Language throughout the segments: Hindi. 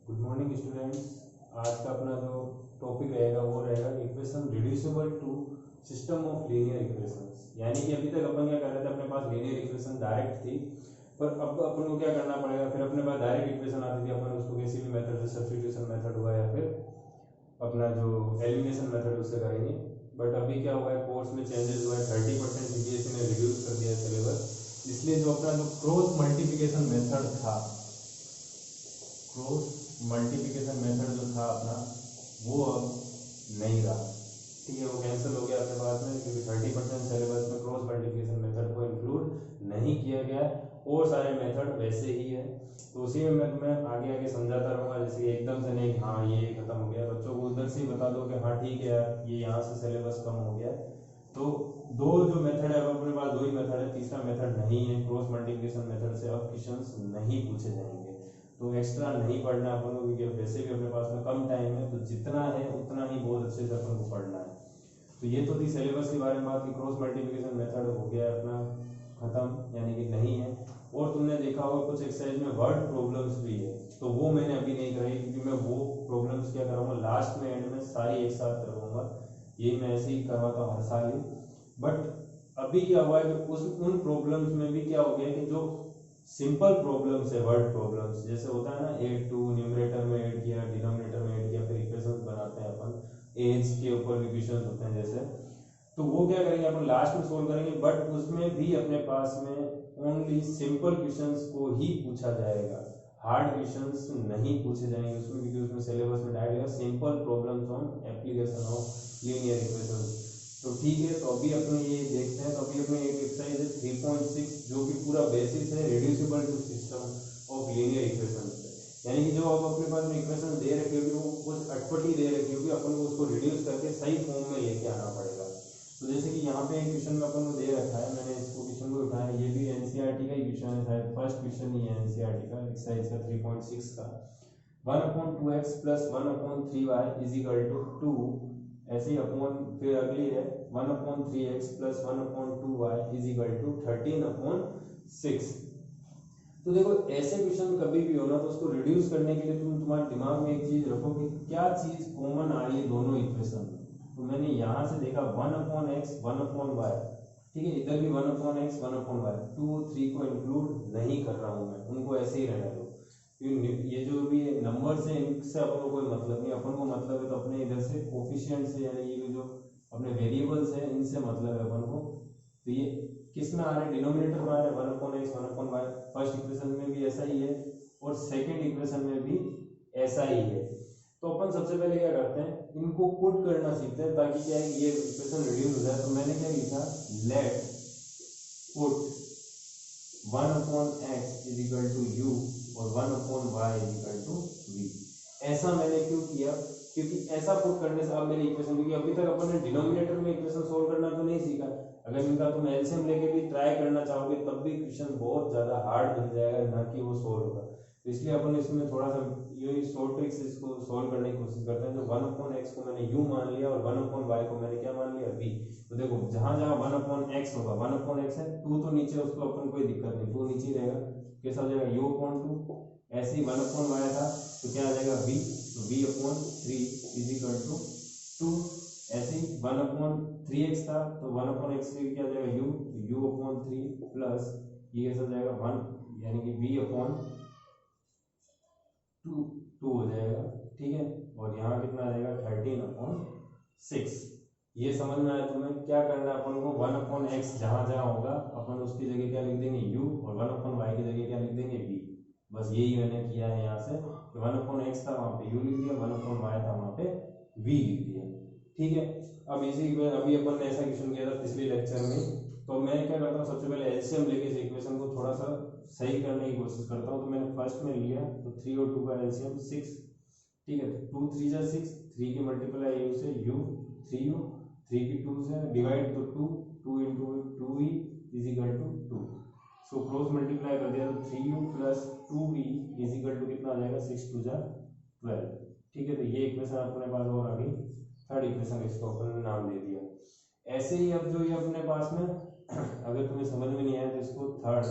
Good morning students. आज का अपना जो टॉपिक रहेगा वो रहेगा equation reducible to system of linear equations. यानी कि अभी तक अपन क्या कर रहे थे, अपने पास लीनियर इक्वेशन डायरेक्ट थी, पर अब अपन को क्या करना पड़ेगा। फिर अपने पास डायरेक्ट इक्वेशन आती थी, अपन उसको किसी भी मेथड से, सब्स्टिट्यूशन मेथड हुआ या फिर अपना जो एलिमिनेशन मेथड उससे करेंगे। बट अभी क्या हुआ है, कोर्स में चेंजेस हुआ है, 30% सीबीएसई ने रिड्यूस कर दिया है सिलेबस। इसलिए जो अपना जो क्रॉस मल्टीप्लिकेशन मेथड था, क्रॉस मल्टीप्लिकेशन मेथड जो था अपना, वो अब नहीं रहा। ठीक है, वो कैंसिल हो गया अपने पास में, क्योंकि 30% सिलेबस में क्रॉस मल्टीप्लिकेशन मेथड को इंक्लूड नहीं किया गया है और सारे मेथड वैसे ही है। तो उसी में मैं तुम्हें आगे आगे समझाता रहूँगा, जैसे कि एकदम से नहीं हाँ ये खत्म हो गया, बच्चों को उधर से ही बता दो कि हाँ ठीक है यार ये यहाँ से सिलेबस कम हो गया। तो दो जो मेथड है, अब अपने पास दो ही मेथड है, तीसरा मेथड नहीं है। क्रॉस मल्टीप्लिकेशन मेथड से अब क्वेश्चंस नहीं पूछे जाएंगे, तो एक्स्ट्रा नहीं पढ़ना अपन को, क्योंकि वैसे भी अपने पास में कम टाइम है, तो जितना है उतना ही बहुत अच्छे से अपन को पढ़ना है। तो ये तो थी सिलेबस के बारे में बात कि क्रॉस मल्टीप्लिकेशन मेथड हो गया अपना खत्म, यानी कि नहीं है। और तुमने देखा होगा कुछ एक्सरसाइज में वर्ड प्रॉब्लम्स भी है, तो वो मैंने अभी नहीं कराई, क्योंकि मैं वो प्रॉब्लम्स क्या करूँगा लास्ट में, एंड में सारी एक साथ करवाऊंगा। ये मैं ऐसे ही करवाता हूँ हर साल ही। बट अभी क्या हुआ है कि उन प्रॉब्लम्स में भी क्या हो गया कि जो सिंपल प्रॉब्लम्स है, वर्ड प्रॉब्लम्स, जैसे होता है ना 8 2 न्यूमरेटर में ऐड किया, डिनोमिनेटर में ऐड किया, फिर इक्वेशंस बनाते हैं अपन, एज के ऊपर भी क्वेश्चंस होते हैं जैसे, तो वो क्या करेंगे अपन लास्ट में सोल्व करेंगे। बट उसमें भी अपने पास में ओनली सिंपल क्वेश्चंस को ही पूछा जाएगा, हार्ड क्वेश्चंस नहीं पूछे जाएंगे उसमें, क्योंकि उसमें सिलेबस में direct simple problems on application of linear equations. तो ठीक है, तो अभी अपने ये देखते हैं। तो अभी अपने एक एक्सरसाइज है 3.6, जो कि पूरा बेसिस है reducible to system of linear equation. यानी कि जो अब अपने पास में इक्वेशन दे रखी होगी, वो कुछ अटपटी दे रखी होगी, अपन को उसको रिड्यूस करके सही फॉर्म में लेके आना पड़ेगा। तो जैसे कि यहाँ पे एक क्वेश्चन में अपन को दे रखा है, मैंने इसको क्वेश्चन को उठाया, ये भी एनसीईआरटी का ही क्वेश्चन है, शायद फर्स्ट क्वेश्चन ही है एनसीईआरटी का, एक्सरसाइज का 3.6 का। 1/2x plus 1/3y is equal to 2, ऐसे ही अपॉन, फिर अगली है 1/3x plus 1/2y is equal to 13/6। तो देखो ऐसे क्वेश्चन कभी भी हो ना, तो उसको रिड्यूस करने के लिए तुम्हारे दिमाग में एक चीज रखो कि क्या चीज कॉमन आ रही है दोनों इक्वेशन में। तो मैंने यहाँ से देखा 1/x 1/y, ठीक है, इधर भी 1/x 1/y, 2 3 को इंक्लूड नहीं कर रहा हूँ मैं, उनको ऐसे ही रहने दो। ये जो भी नंबर्स हैं इनसे अपन को कोई मतलब नहीं, अपन को मतलब है तो अपने इधर से कोफिशिएंट से, यानी ये जो अपने वेरिएबल्स हैं इनसे मतलब है अपन को। तो ये किस में आ रहा है, डिनोमिनेटर में आ रहा है 1/x 1/y। फर्स्ट इक्वेशन में भी ऐसा ही है और सेकंड इक्वेशन में भी ऐसा ही है। तो अपन सबसे पहले क्या करते हैं, इनको पुट करना सीखते हैं, ताकि क्या है ये इक्वेशन रिड्यूस हो जाए। तो मैंने क्या लिखा, let put 1/x is equal to u और 1/y is equal to v। ऐसा मैंने क्यों किया, क्योंकि ऐसा पुट करने से अब मेरी इक्वेशन, क्योंकि अभी तक अपन ने डिनोमिनेटर में इक्वेशन सोल्व करना तो नहीं सीखा, अगर इनका तुम एलसीएम लेके भी ट्राई करना चाहोगे तब भी क्वेश्चन बहुत ज्यादा हार्ड बन जाएगा, ना कि वो सोल्व होगा। तो इसलिए अपन इसमें थोड़ा सा ये शॉर्ट ट्रिक से इसको सोल्व करने की कोशिश करते हैं। जो 1/x को मैंने u मान लिया और 1/y को मैंने क्या मान लिया, v। तो देखो जहां जहां 1/x होगा, 1/x है, 2 तो नीचे, उसको अपन कोई दिक्कत नहीं, 2 नीचे रहेगा, कैसा हो जाएगा u/2। ऐसे ही 1/y था तो क्या आ जाएगा v, तो v/3 इज इक्वल टू 2। ऐसे ही 1/3x था तो 1/x के क्या आ जाएगा u, तो u/3 प्लस ये कैसा हो जाएगा 1, यानी कि v/2 2 हो जाएगा, ठीक है। और यहाँ कितना आ जाएगा 13/6। ये समझ में आया तुम्हें, क्या करना है अपन को, 1/x जहां जहां होगा अपन उसकी जगह क्या लिख देंगे u, और 1/y की जगह क्या लिख देंगे v। बस यही मैंने किया है यहाँ से, कि 1/x था वहां पे u लिख दिया, 1/y था वहां पे v लिख दिया, ठीक है। अब इसी अभी अपन ने ऐसा क्वेश्चन किया था पिछले लेक्चर में। तो मैं क्या करता हूँ, सबसे पहले एलसीएम लेके इस इक्वेशन को थोड़ा सा सही करने की कोशिश करता हूँ। तो मैंने फर्स्ट में लिया, तो 3 और 2 का एलसीएम 6, ठीक है। 2 3 जा 6, 3 की मल्टीप्लाई u से u, 3u, 3 की 2 से डिवाइड, तो 2 into 2v is equal to 2। So cross multiply कर दिया तो 3u plus 2v is equal to कितना आ जाएगा, 6 2 जा 12, ठीक है। तो ये इक्वेशन अपने पास और आ गई, थर्ड इक्वेशन, इसको अपन ने नाम दे दिया। ऐसे ही अब जो ये अपने पास में अगर तुम्हें समझ में नहीं आया तो इसको थर्ड,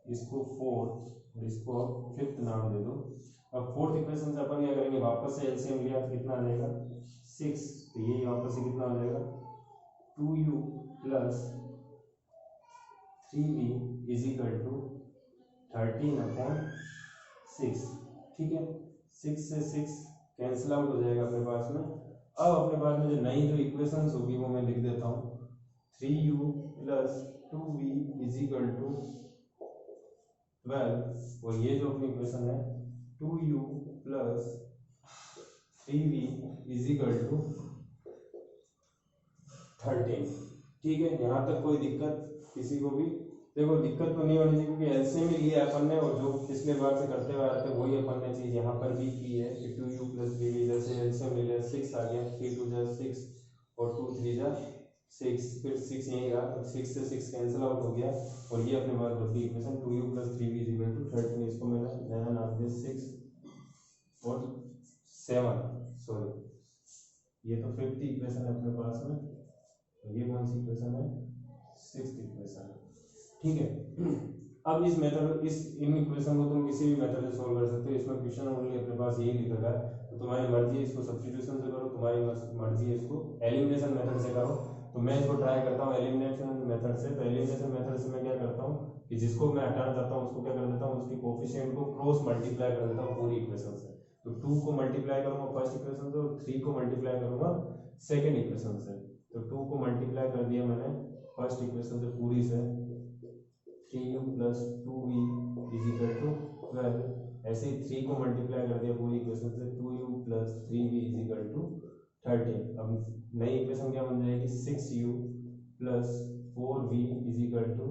इसको फोर्थ और इसको फिफ्थ नाम दे दो। अब फोर्थ इक्वेशन से अपन क्या करेंगे, वापस से एलसीएम लिया तो कितना आ जाएगा 6, तो ये वापस से कितना हो जाएगा 2u plus 3v is equal to 13/6। ठीक है, 6 से 6 कैंसिल आउट हो जाएगा अपने पास में। अब अपने पास में जो नई जो इक्वेशंस होगी वो मैं लिख देता हूँ, 3u plus 2v is equal to 12, और ये जो अपनी इक्वेशन है 2u plus 3v is equal to 13। ठीक है, यहाँ तक कोई दिक्कत किसी को भी? देखो दिक्कत तो नहीं होनी चाहिए क्योंकि एलसीएम ही लिया अपन ने, और जो पिछले बार से करते हुए आए थे वही अपन ने चीज यहाँ पर भी की है कि 2u प्लस 3v, जैसे एलसीएम ले लिया 6 आ गया, 3 2 जा 6 और 2 3 जा 6, फिर 6 यहीं रहा, तो 6 से 6 कैंसिल आउट हो गया, और ये अपने पास बची equation 2u plus 3v is equal to 13। इसको मैंने नया नाम दिया 6 और 7, सॉरी ये तो फिफ्थ इक्वेशन है अपने पास में, तो ये कौन सी इक्वेशन है, सिक्स्थ इक्वेशन। ठीक है, अब इस मेथड इन इक्वेशन को तुम किसी भी मेथड से सोल्व कर सकते हो, इसमें क्वेश्चन ओनली अपने पास यही लिखा है, तो तुम्हारी मर्जी है इसको सब्स्टिट्यूशन से करो, तुम्हारी मर्जी है इसको एलिमिनेशन मेथड से करो। तो मैं इसको ट्राई करता हूँ एलिमिनेशन मेथड से। तो एलिमिनेशन मेथड से मैं क्या करता हूँ कि जिसको मैं हटाना चाहता हूँ उसको क्या कर देता हूँ, उसकी कोफिशिएंट को क्रॉस मल्टीप्लाई कर देता हूँ पूरी इक्वेशन से। तो 2 को मल्टीप्लाई करूंगा फर्स्ट इक्वेशन से, और 3 को मल्टीप्लाई करूंगा सेकेंड इक्वेशन से। तो 2 को मल्टीप्लाई कर दिया मैंने फर्स्ट इक्वेशन से पूरी से, 3u plus 2v is equal to 12। ऐसे ही 3 को मल्टीप्लाई कर दिया पूरी इक्वेशन से, 2u plus 3v is equal to 13। अब नई इक्वेशन क्या बन जाएगी, 6u plus 4v is equal to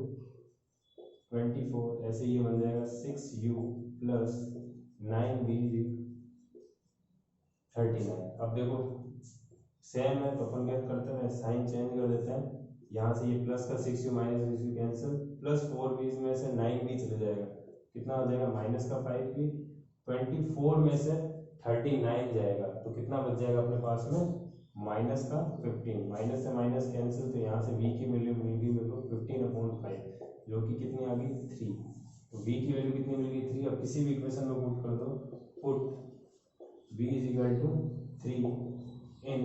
24। ऐसे ही बन जाएगा 6u प्लस 9v 39। अब देखो सेम है तो अपन क्या करते हैं, साइन चेंज कर देते हैं, यहाँ से ये प्लस का 6u minus 6u cancel, plus 4v में से 9v चले जाएगा, कितना हो जाएगा माइनस का 5v, 24 में से 39 जाएगा तो कितना बच जाएगा अपने पास में माइनस का 15। माइनस से माइनस कैंसिल, तो यहाँ से v की वैल्यू मिल गई मेरे को 15/5, जो कि कितनी आ गई 3। तो v की वैल्यू कितनी मिल गई 3। अब किसी भी इक्वेशन में पुट कर दो, put v is equal to 3 in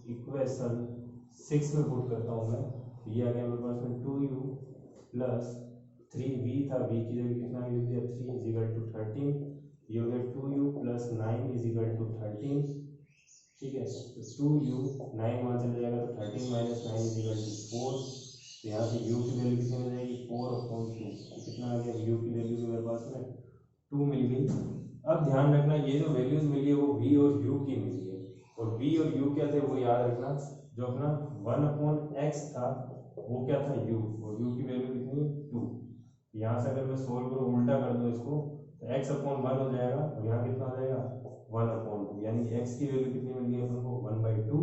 equation 6 में पुट करता हूँ मैं, तो ये आ गया मेरे पास में 2u प्लस 3v था, v की जगह कितना लिख दिया 3 इज इक्वल टू 13। ये हो गया 2u plus 9 is equal to 13। ठीक है, तो 2u 9 वहाँ चला जाएगा तो 13 माइनस 9 इज इक्वल टू 4। तो यहाँ से u की वैल्यू कितनी मिल जाएगी 4/2। तो कितना आ गया u की वैल्यू मेरे पास में 2 मिल गई। अब ध्यान रखना ये जो वैल्यूज मिली है वो v और u की मिली है, और v और u क्या थे वो याद रखना, जो अपना 1/x था वो क्या था u, और u की वैल्यू कितनी 2। यहाँ से अगर मैं सोल्व करूँ उल्टा कर दूँ इसको तो x/1 हो जाएगा, और यहाँ कितना आ जाएगा 1/2, यानी कि x की वैल्यू कितनी मिल गई अपन को 1/2।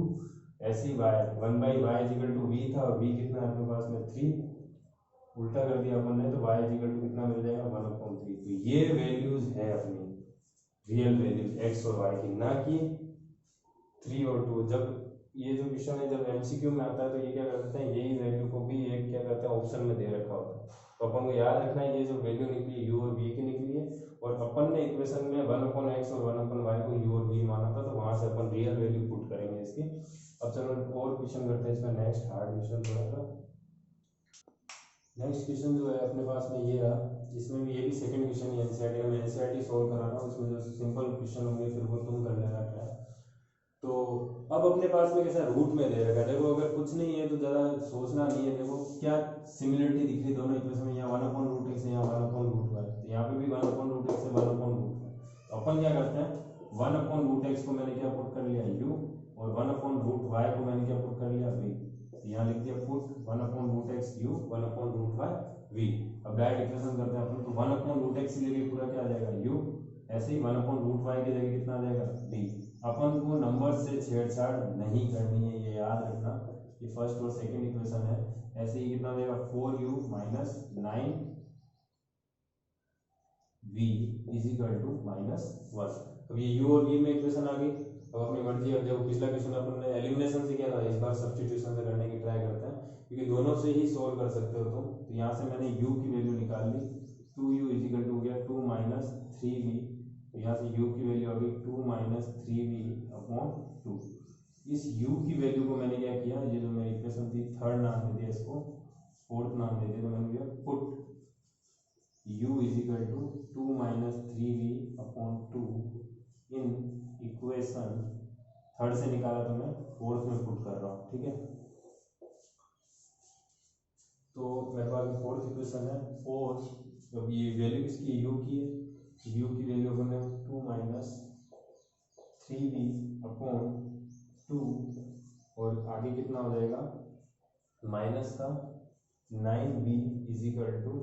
ऐसे ही y 1/y is equal to v था, और v कितना है अपने पास में 3, उल्टा कर दिया अपन ने तो y इज इक्वल टू कितना मिल जाएगा 1/3। तो ये वैल्यूज है अपनी रियल वैल्यूज x और y की, ना कि 3 और 2। जब ये जो क्वेश्चन है जब एमसीक्यू में आता है तो ये क्या करते हैं, यही वैल्यू को भी एक क्या करते हैं ऑप्शन में दे रखा होता है। तो अपन को याद रखना है ये जो वैल्यू निकली u और v की निकली है, और अपन ने इक्वेशन में 1/x और 1/y को u और v माना था, तो वहां से अपन रियल वैल्यू पुट करेंगे इसकी। अब चलो और क्वेश्चन करते हैं इसका नेक्स्ट हार्ड क्वेश्चन थोड़ा सा। नेक्स्ट क्वेश्चन जो है अपने पास में ये रहा, इसमें भी ये भी सेकंड क्वेश्चन है एनसीईआरटी का, मैं एनसीईआरटी सॉल्व करा रहा हूँ, इसमें जो सिंपल क्वेश्चन होंगे फिर वो तुम कर लेना ट्राई। तो अब अपने पास में कैसा रूट में दे रखा है, देखो अगर कुछ नहीं है तो ज़्यादा सोचना नहीं है। देखो क्या सिमिलरिटी दिख रही दोनों इक्वेशन में, यहाँ 1/√x है, यहाँ 1/√y, तो यहाँ पे भी 1/√x है 1/√y। तो अपन क्या करते हैं 1/√x को मैंने क्या पुट कर लिया u, और 1/√y को मैंने क्या पुट कर लिया v। तो यहाँ लिख दिया put 1/√x u 1/√y v। अब डायरेक्ट इक्वेशन करते हैं अपन, तो 1/√x ले लिए पूरा क्या आ जाएगा u, ऐसे ही 1/√y की जगह कितना आ जाएगा v। अपन को नंबर से छेड़छाड़ नहीं करनी है, ये याद रखना। ये फर्स्ट और सेकंड इक्वेशन है। ऐसे ही कितना देगा 4u minus 9v is equal to -1। अब ये u और v में इक्वेशन आ गई। अब अपनी मर्जी, अब जब पिछला क्वेश्चन अपन ने एलिमिनेशन से किया था, इस बार सब्स्टिट्यूशन से करने की ट्राई करते हैं, क्योंकि दोनों से ही सोल्व कर सकते हो तुम। तो यहाँ से मैंने u की वैल्यू निकाल ली, 2u इज इक्वल टू हो गया 2 माइनस 3v तो यहाँ से u की वैल्यू आ गई 2 माइनस 3v/2। इस u की वैल्यू को मैंने क्या किया, ये जो मेरी इक्वेशन थी थर्ड नाम दे दिया इसको, फोर्थ नाम दे दिया, तो मैंने किया put u is equal to 2 minus 3v/2 in equation third से निकाला तो मैं फोर्थ में पुट कर रहा हूँ। ठीक है, तो मेरे पास फोर्थ इक्वेशन है, फोर्थ अब ये वैल्यू किसकी u की है, u की वैल्यू अपन ने 2 माइनस 3v/2 और आगे कितना हो जाएगा माइनस का 9v इज इक्वल टू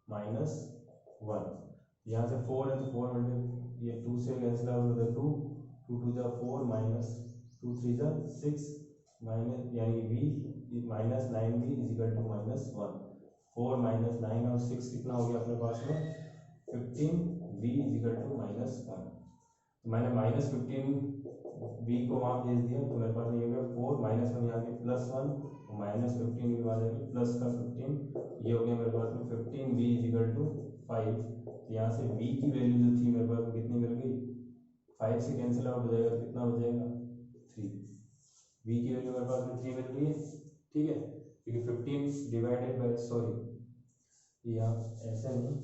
-1। यहाँ से 4 है तो 4 मल्टी ये 2 से कैंसिल आउट होता है 2 2 जा 4 माइनस 2 3 जा 6 माइनस यानी v minus 9v is equal to -1। 4 minus 9 और 6 कितना हो गया अपने पास में 15v इज इक्वल टू -1। तो मैंने -15v को वहाँ भेज दिया तो मेरे पास ये हो गया 4 -1 यहाँ के +1 -15 भी आ जाएगी प्लस का 15, ये हो गया मेरे पास में 15v इज इक्वल टू 5। तो यहाँ से v की वैल्यू जो थी मेरे पास में कितनी मिल गई, 5 से कैंसिल आउट हो जाएगा, कितना हो जाएगा 3। v की वैल्यू मेरे पास में 3 मिल रही है। ठीक है, क्योंकि 15 डिवाइडेड बाय सॉरी यहाँ ऐसे नहीं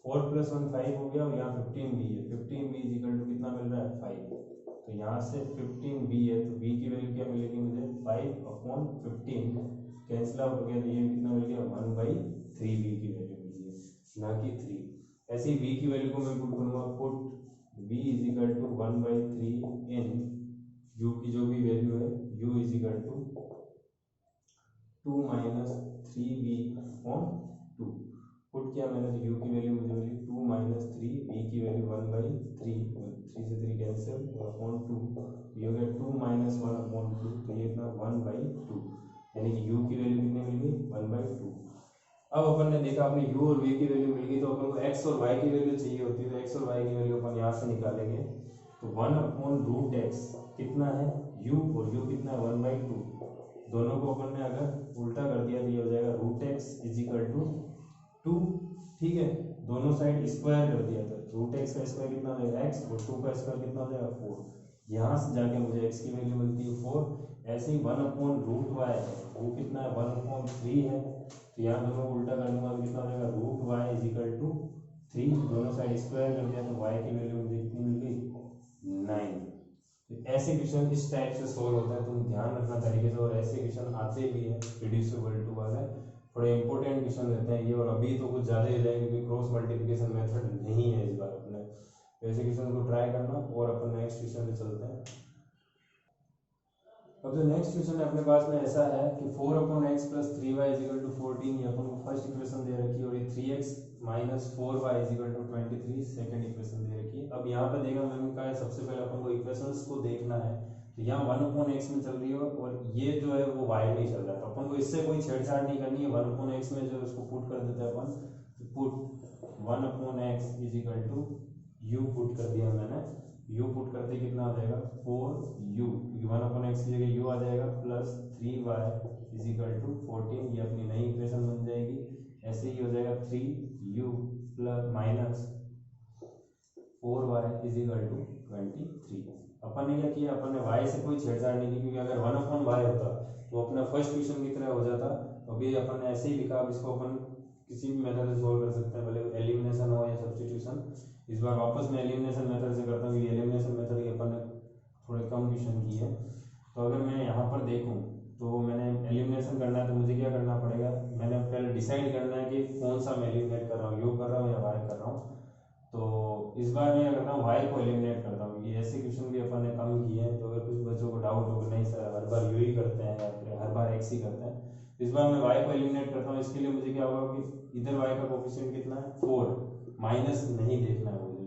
4 + 1 5 हो गया और यहाँ 15v है, 15v इज इक्वल टू कितना मिल रहा है 5। तो यहाँ से 15v है तो v की वैल्यू क्या मिलेगी मुझे 5/15 कैंसिल आउट हो गया तो ये कितना मिल गया 1/3v की वैल्यू मिल गई ना कि 3। ऐसे ही v की वैल्यू को मैं पुट करूँगा, put v is equal to 1/3 in u की जो भी वैल्यू है u is equal to 2 minus 3v/2 put किया मैंने तो u की वैल्यू मुझे मिली 2 माइनस 3, v की वैल्यू 1/3, 3 से 3 कैंसिल और 2 ये हो गया 2 माइनस 1/2 तो ये इतना 1/2 यानी कि u की वैल्यू कितनी मिल गई 1/2। अब अपन ने देखा अपनी u और v की वैल्यू मिल गई तो अपन को x और y की वैल्यू चाहिए होती है, तो x और y की वैल्यू अपन यहाँ से निकालेंगे तो 1/√x कितना है u और u कितना है 1/2, दोनों को अपन ने अगर उल्टा कर दिया तो ये हो जाएगा √x इज इक्वल टू 2। ठीक है, दोनों साइड स्क्वायर कर दिया था, √x का स्क्वायर कितना हो जाएगा x और 2 का स्क्वायर कितना हो जाएगा 4। यहाँ से जाके मुझे x की वैल्यू मिलती है 4। ऐसे ही 1/√y है वो कितना है 1/3 है, तो यहाँ दोनों को उल्टा कर दूंगा तो कितना हो जाएगा √y इज इक्वल टू 3, दोनों साइड स्क्वायर कर दिया तो y की वैल्यू मुझे कितनी मिल गई 9। तो ऐसे क्वेश्चन इस टाइप से सोल्व होता है, तुम ध्यान रखना तरीके से। और ऐसे क्वेश्चन आते भी हैं रिड्यूसिबल टू वाले, थोड़े इंपॉर्टेंट क्वेश्चन रहते हैं ये, और अभी तो कुछ ज़्यादा ही हो जाएंगे क्योंकि क्रॉस मल्टीप्लिकेशन मेथड नहीं है इस बार अपने, तो ऐसे क्वेश्चन को ट्राई करना। और अपन नेक्स्ट क्वेश्चन पे चलते हैं। अब जो नेक्स्ट क्वेश्चन है अपने पास में ऐसा है कि 4/x + 3y = 14, ये अपन को फर्स्ट इक्वेशन दे रखी है, और ये 3x - 4y = 23 सेकंड इक्वेशन दे रखी है। अब यहाँ पे देखा मैंने कहा है सबसे पहले अपन को इक्वेशंस को देखना है, तो यहाँ 1/x में चल रही है और ये जो है वो y में चल रहा है, तो अपन को इससे कोई छेड़छाड़ नहीं करनी है। 1/x में जो उसको पुट कर देते हैं अपन, तो पुट 1/x = u पुट कर दिया मैंने, u पुट करते कितना आ जाएगा 4u, क्योंकि 1/x की जगह u आ जाएगा, प्लस 3y = 14, ये अपनी नई इक्वेशन बन जाएगी। ऐसे ही हो जाएगा 3u प्लस माइनस 4y = 23। अपन ने क्या किया, अपन ने y से कोई छेड़छाड़ नहीं की, क्योंकि अगर 1/y होता तो अपना फर्स्ट क्वेश्चन की तरह हो जाता। तो अभी अपन ने ऐसे ही लिखा, अब इसको अपन किसी भी मेथड से सॉल्व कर सकते हैं, भले एलिमिनेशन हो या सब्स्टिट्यूशन। इस बार वापस मैं एलिमिनेशन मेथड से करता हूँ, क्योंकि एलिमिनेशन मेथड की अपन ने थोड़े कम क्वेश्चन की है। तो अगर मैं यहाँ पर देखूँ तो मैंने एलिमिनेशन करना है तो मुझे क्या करना पड़ेगा, मैंने पहले डिसाइड करना है कि कौन सा मैं एलिमिनेट कर रहा हूँ, यू कर रहा हूँ या वाई कर रहा हूँ। तो इस बार मैं क्या करता हूँ, वाई को एलिमिनेट करता हूँ, क्योंकि ऐसे क्वेश्चन भी अपन ने कम किए हैं। तो अगर कुछ बच्चों को डाउट हो कि नहीं सर हर बार यू ही करते हैं या फिर हर बार एक्स ही करते हैं, तो इस बार मैं वाई को एलिमिनेट करता हूँ। इसके लिए मुझे क्या होगा कि इधर वाई का कोफिशिएंट कितना है 4, माइनस नहीं देखना है मुझे,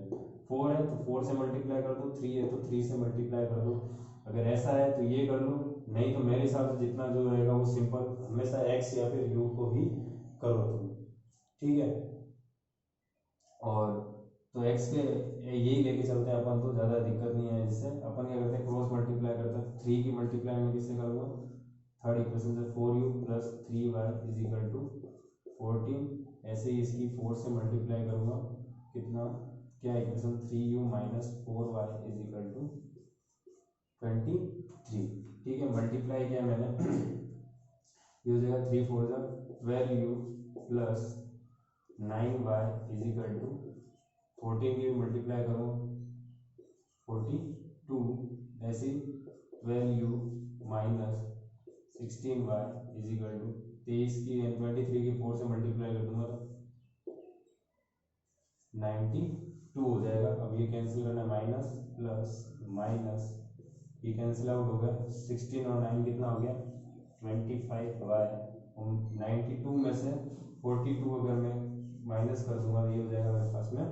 4 है तो 4 से मल्टीप्लाई कर दो, 3 है तो 3 से मल्टीप्लाई कर दो। अगर ऐसा है तो ये कर लो, नहीं तो मेरे हिसाब से जितना जो रहेगा वो सिंपल हमेशा एक्स या फिर यू को ही करो तुम, ठीक है। और तो एक्स के यही लेके चलते हैं अपन, तो ज़्यादा दिक्कत नहीं है इससे। अपन क्या करते हैं क्रॉस मल्टीप्लाई करते हैं, 3 की मल्टीप्लाई में किससे करूँगा, थर्ड इक्वेशन से 4u प्लस 3y = 14। ऐसे ही इसकी 4 से मल्टीप्लाई करूँगा, कितना क्या equation 3u minus 4y is equal to 23। ठीक है, मल्टीप्लाई किया मैंने ये हो जाएगा 3 4 जा 12u plus 9y is equal to 14 की मल्टीप्लाई करो 42 ऐसी 12u minus 16y is equal to 23 की 23 की 4 से मल्टीप्लाई कर दूंगा तो 92 हो जाएगा। अब ये कैंसिल करना है, माइनस प्लस माइनस ये कैंसिल आउट हो गया, 16 और 9 कितना हो गया 25y, 92 में से 42 अगर मैं माइनस कर दूंगा तो ये हो जाएगा मेरे पास में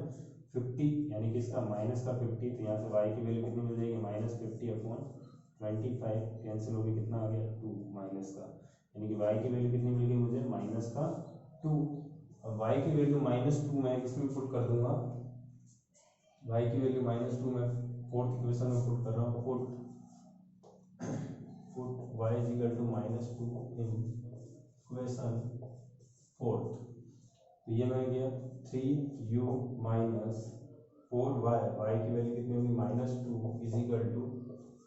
50, यानी कि इसका माइनस का 50। तो यहाँ से y की वैल्यू कितनी मिल जाएगी माइनस 50/25 कैंसिल हो गया, कितना आ गया 2 माइनस का, यानी कि y की वैल्यू कितनी मिल गई मुझे माइनस का 2। अब y की वैल्यू -2 मैं किसमें पुट कर दूंगा, y की वैल्यू -2 मैं फोर्थ इक्वेशन में पुट कर रहा हूँ, put y is equal to -2 in equation fourth. तो ये मैं गया 3u माइनस 4y, y की वैल्यू कितनी होगी -2 इज इक्वल टू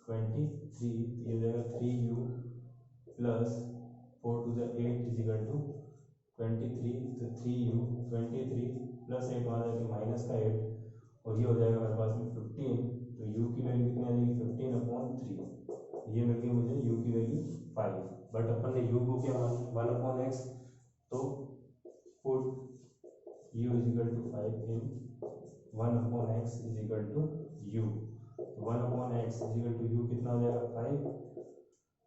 23। तो ये हो जाएगा 3u plus 4 to the 8 is equal to 23। तो 3u 23 प्लस 8 वहाँ जाके माइनस का 8 और ये हो जाएगा मेरे पास में 15। तो u की वैल्यू कितनी आ जाएगी 15/3, ये मिल गई मुझे u की वैल्यू 5। बट अपन ने u को क्या 1/x, तो put u is equal to 5 in 1/x is equal to u। 1/x is equal to u कितना हो जाएगा 5।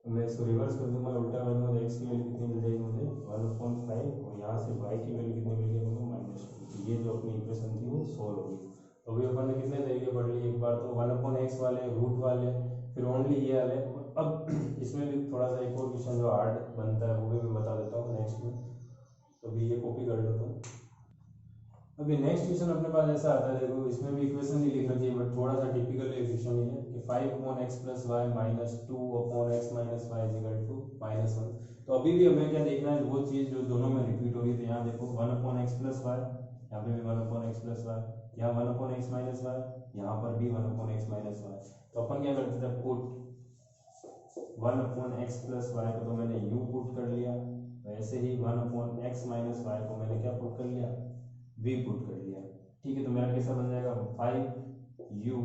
मैं इसको रिवर्स कर दूंगा, उल्टा कर दूंगा तो x की वैल्यू कितनी मिल जाएगी मुझे 1/5 और यहाँ से y की वैल्यू कितनी मिल गई मुझे -2। ये जो अपनी इक्वेशन थी वो सोल्व होगी। तो अभी अपन ने कितने तरीके पढ़ लिए, एक बार तो 1/x वाले, रूट वाले, फिर ओनली ये वाले। अब इसमें भी थोड़ा सा एक और क्वेश्चन जो हार्ड बनता है वो भी मैं बता देता हूँ नेक्स्ट में, तो अभी ये कॉपी कर लेता हूँ। अभी नेक्स्ट क्वेश्चन अपने पास ऐसा आता है, देखो इसमें भी इक्वेशन ही लिख रखी है बट थोड़ा सा टिपिकल इक्वेशन ही है कि 5/x + y minus 2/x minus y is equal to -1। तो अभी भी हमें क्या देखना है, वो चीज़ जो दोनों में रिपीट हो रही है। तो यहाँ देखो 1/x + y, यहाँ पे भी 1/x + y, यहाँ 1/x माइनस y, यहाँ पर भी 1/x माइनस y। तो अपन क्या करते थे, पुट 1/x + y को तो मैंने u पुट कर लिया, वैसे ही 1/x माइनस y को मैंने क्या पुट कर लिया v पुट कर लिया। ठीक है, तो मेरा कैसा बन जाएगा 5u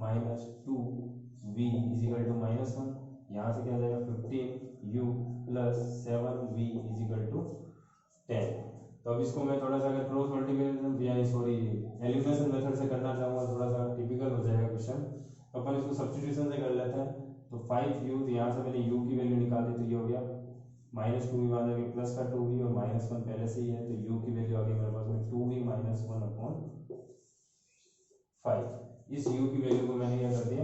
minus 2v is equal to -1। यहाँ से क्या हो जाएगा 15u plus 7v is equal to 10। तो अब इसको मैं थोड़ा सा अगर क्रॉस मल्टीप्लिकेशन यानी सॉरी एलिमिनेशन मेथड से करना चाहूँगा, थोड़ा सा टिपिकल हो जाएगा क्वेश्चन। तो अपन इसको सब्स्टिट्यूशन से कर लेते हैं। तो 5u, तो यहाँ से मैंने u की वैल्यू निकाली तो ये हो गया -2v वहाँ जाके प्लस का 2v और -1 पहले से ही है, तो u की वैल्यू आ गई मेरे पास में 2v - 1/5। इस u की वैल्यू को मैंने क्या कर दिया,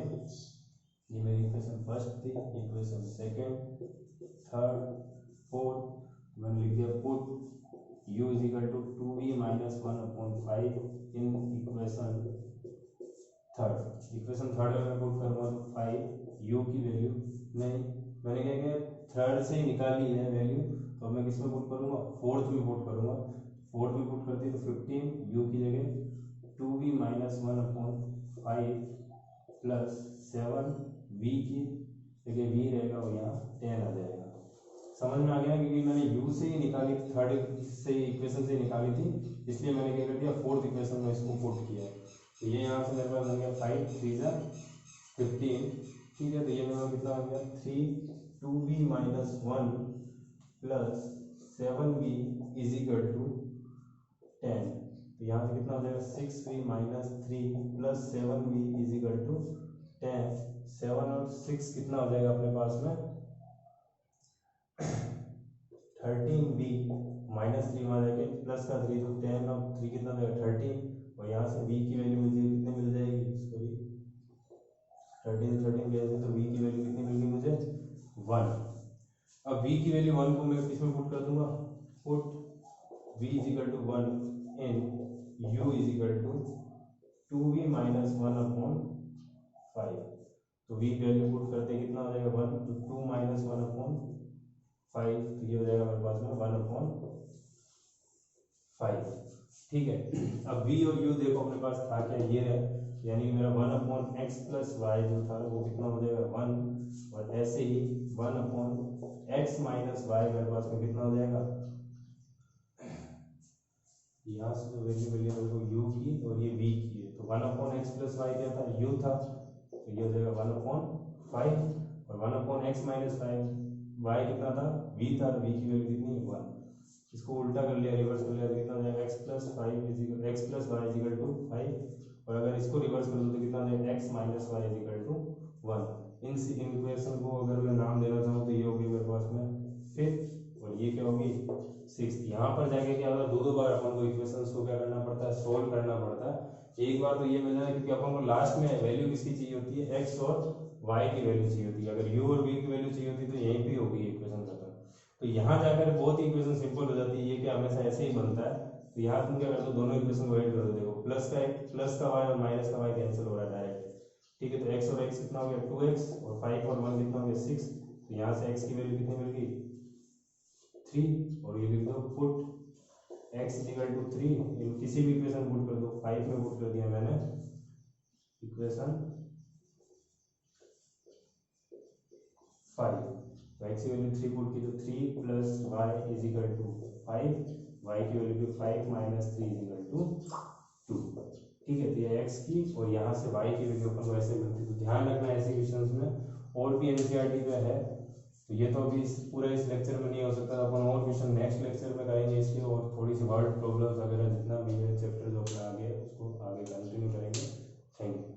ये मेरी इक्वेशन फर्स्ट थी, इक्वेशन सेकंड, थर्ड, फोर्थ, मैंने लिख दिया put u is equal to 2v - 1/5 in equation third. Equation third में मैं पुट करूँगा तो 5u की वैल्यू नहीं, मैंने क्या किया थर्ड से ही निकाली है वैल्यू, तो मैं किस में पुट करूँगा फोर्थ में पुट करूँगा। फोर्थ में पुट करती तो 15 u की जगह 2v - 1/5 प्लस 7v की जगह v रहेगा और यहाँ 10 आ जाएगा। समझ में आ गया, क्योंकि मैंने u से ही निकाली, थर्ड से इक्वेशन से निकाली थी, इसलिए मैंने क्या कर दिया फोर्थ इक्वेशन में इसको पुट किया। तो ये यहाँ से मेरे पास बन गया 5 3 15। ठीक है, तो ये मेरा कितना हो गया 2v - 1 plus 7v is equal to 10। तो यहाँ से कितना हो जाएगा 6v - 3 plus 7v is equal to 10। 7 और 6 कितना हो जाएगा अपने पास में 13v -3 वहाँ जाके प्लस का 3, तो 10 और 3 कितना हो जाएगा 13 और यहाँ से v की वैल्यू मुझे कितने मिल जाएगी, सॉरी 13 कैसे, तो v की वैल्यू कितनी मिल गई मुझे 1। अब v की वैल्यू 1 को मैं किसमें पुट कर दूंगा, put v is equal to 1 in u is equal to 2v - 1/5। तो v वैल्यू पुट करते कितना हो जाएगा 1, तो 2 - 1/5, तो ये हो जाएगा मेरे पास में 1/5। ठीक है। अब v और u देखो अपने पास था क्या, ये है, यानी कि मेरा 1/x प्लस वाई जो था वो कितना हो जाएगा 1, और ऐसे ही 1/x माइनस वाई मेरे पास में कितना हो जाएगा, यहाँ से जो वैल्यू मिली है वो u की और ये v की है, तो 1/x प्लस वाई क्या था, u था, तो ये हो जाएगा 1/5, और 1/x माइनस वाई कितना था, v था, तो v की वैल्यू कितनी है 1। इसको उल्टा कर लिया, रिवर्स कर लिया तो कितना हो जाएगा x plus y is equal to 5, और अगर इसको रिवर्स कर दो तो कितना हो जाएगा x minus y is equal to 1। इन इक्वेशन को अगर मैं नाम देना चाहूँ तो ये होगी मेरे पास में 5th, और ये क्या होगी 6th। यहाँ पर जाके क्या होगा, दो बार अपन को इक्वेशंस को क्या करना पड़ता है, सोल्व करना पड़ता है। एक बार तो ये मिल जाए क्योंकि अपन को लास्ट में वैल्यू किसकी चाहिए होती है, x और y की वैल्यू चाहिए होती है। अगर u और v की वैल्यू चाहिए होती है तो यहीं पे होगी इक्वेशन खत्म। तो यहाँ जाकर बहुत ही इक्वेशन सिंपल हो जाती है, ये क्या हमेशा ऐसे ही बनता है। तो यहाँ तुम क्या कर दो, दोनों इक्वेशन को ऐड कर दो, देखो प्लस का y और माइनस का y कैंसिल हो रहा है डायरेक्ट, ठीक है। तो x और x कितना हो गया 2x, और 5 और 1 कितना हो गया 6, तो यहाँ से x की वैल्यू कितनी मिल गई 3, और ये लिख दो पुट x इक्वल टू 3, इन किसी भी इक्वेशन पुट कर दो, 5 में पुट कर दिया मैंने इक्वेशन 5, तो x की वैल्यू 3 पुट की तो 3 plus y is equal to 5, y की वैल्यू भी 5 माइनस 3 इज इक्वल टू 2, ठीक है। तो ये x की और यहाँ से y की वैल्यू अपन को ऐसे मिलती है। तो ध्यान रखना ऐसे क्वेश्चंस में और भी एनसीईआरटी पे है, तो ये तो अभी पूरा इस लेक्चर में नहीं हो सकता, तो अपन और क्वेश्चन नेक्स्ट लेक्चर में करेंगे इसके, और थोड़ी सी वर्ड प्रॉब्लम्स वगैरह जितना भी है चैप्टर जो अपना आगे उसको आगे कंटिन्यू करेंगे। Thank you.